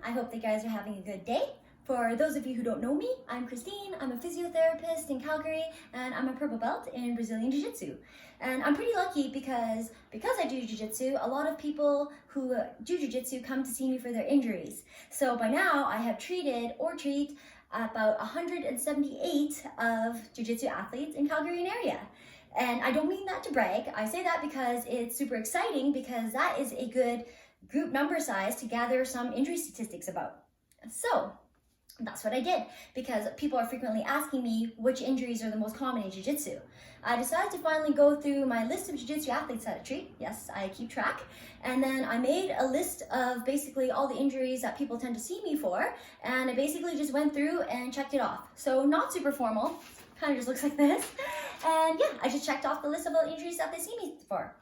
I hope that you guys are having a good day. For those of you who don't know me, I'm Christine. I'm a physiotherapist in Calgary, and I'm a purple belt in Brazilian Jiu-Jitsu. And I'm pretty lucky because I do Jiu-Jitsu, a lot of people who do Jiu-Jitsu come to see me for their injuries. So by now, I have treated or treat about 178 of Jiu-Jitsu athletes in Calgary area. And I don't mean that to brag. I say that because it's super exciting, because that is a good group number size to gather some injury statistics about. So that's what I did, because people are frequently asking me which injuries are the most common in Jiu-Jitsu. I decided to finally go through my list of Jiu-Jitsu athletes that I treat. Yes, I keep track. And then I made a list of basically all the injuries that people tend to see me for. And I basically just went through and checked it off. So not super formal, kind of just looks like this. And yeah, I just checked off the list of all the injuries that they see me for.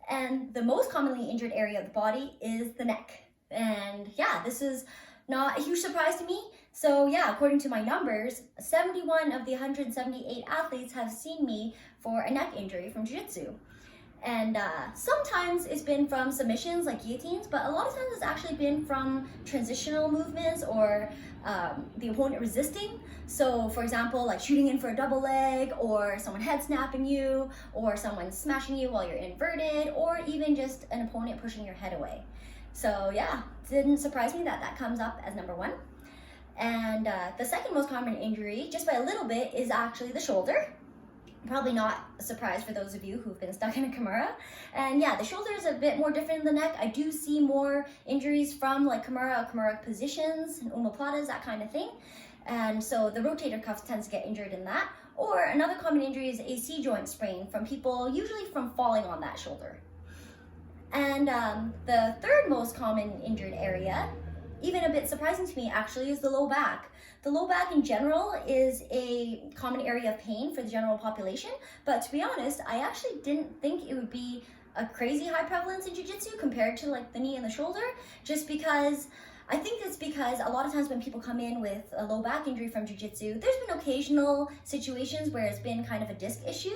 And the most commonly injured area of the body is the neck. And yeah, this is not a huge surprise to me. So yeah, according to my numbers, 71 of the 178 athletes have seen me for a neck injury from Jiu-Jitsu. And sometimes it's been from submissions like guillotines, but a lot of times it's actually been from transitional movements or the opponent resisting. So for example, like shooting in for a double leg, or someone head snapping you, or someone smashing you while you're inverted, or even just an opponent pushing your head away. So yeah, didn't surprise me that that comes up as number one. And the second most common injury, just by a little bit, is actually the shoulder. Probably not a surprise for those of you who've been stuck in a Kimura. And yeah, the shoulder is a bit more different than the neck. I do see more injuries from like Kimura positions, and omoplatas, that kind of thing. And so the rotator cuff tends to get injured in that. Or another common injury is AC joint sprain from people, usually from falling on that shoulder. And the third most common injured area, even a bit surprising to me actually, is the low back. The low back in general is a common area of pain for the general population, but to be honest, I actually didn't think it would be a crazy high prevalence in Jiu-Jitsu compared to like the knee and the shoulder, just because I think it's because a lot of times when people come in with a low back injury from Jiu-Jitsu, there's been occasional situations where it's been kind of a disc issue,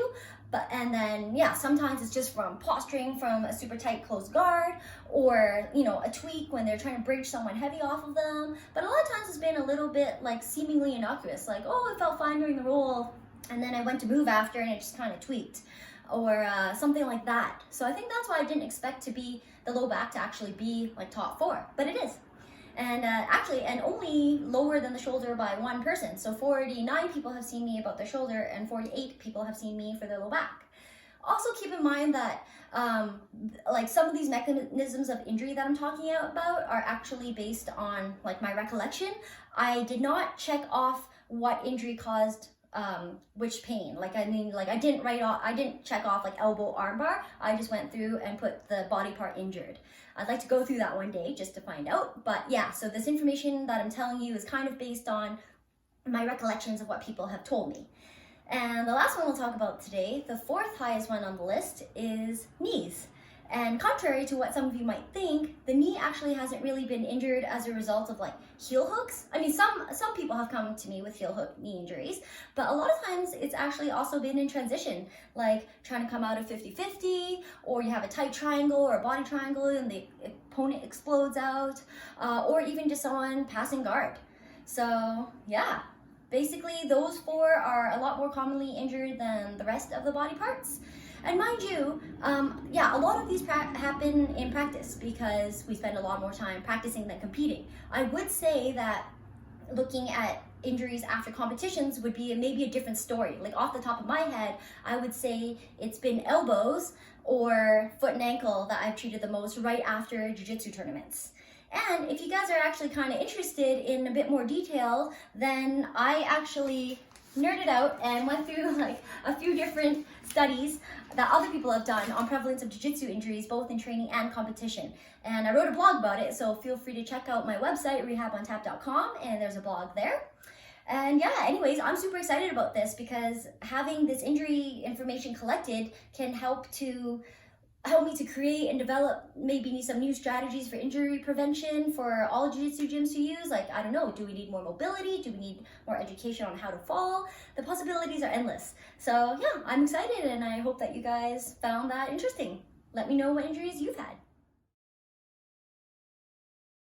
and then yeah, sometimes it's just from posturing from a super tight closed guard, or you know, a tweak when they're trying to bridge someone heavy off of them. But a lot of times it's been a little bit like seemingly innocuous, like, oh, it felt fine during the roll, and then I went to move after and it just kind of tweaked, or something like that. So I think that's why I didn't expect the low back to actually be like top 4, but it is. And and only lower than the shoulder by one person. So 49 people have seen me about their shoulder, and 48 people have seen me for their low back. Also keep in mind that like some of these mechanisms of injury that I'm talking about are actually based on like my recollection. I did not check off what injury caused which pain. Like, I mean, like I didn't check off like elbow, armbar. I just went through and put the body part injured. I'd like to go through that one day just to find out. But yeah, so this information that I'm telling you is kind of based on my recollections of what people have told me. And the last one we'll talk about today, the fourth highest one on the list, is knees. And contrary to what some of you might think, the knee actually hasn't really been injured as a result of like heel hooks. I mean, some people have come to me with heel hook knee injuries, but a lot of times it's actually also been in transition, like trying to come out of 50-50, or you have a tight triangle or a body triangle and the opponent explodes out, or even just someone passing guard. So yeah, basically those 4 are a lot more commonly injured than the rest of the body parts. And mind you, yeah, a lot of these happen in practice because we spend a lot more time practicing than competing. I would say that looking at injuries after competitions would be maybe a different story. Like off the top of my head, I would say it's been elbows or foot and ankle that I've treated the most right after Jiu-Jitsu tournaments. And if you guys are actually kind of interested in a bit more detail, then I actually nerded out and went through like a few different studies that other people have done on prevalence of Jiu-Jitsu injuries, both in training and competition. And I wrote a blog about it, so feel free to check out my website, rehabontap.com, and there's a blog there. And yeah, anyways, I'm super excited about this because having this injury information collected can help me to create and develop maybe some new strategies for injury prevention for all Jiu-Jitsu gyms to use. Like, I don't know, do we need more mobility? Do we need more education on how to fall? The possibilities are endless. So yeah, I'm excited and I hope that you guys found that interesting. Let me know what injuries you've had.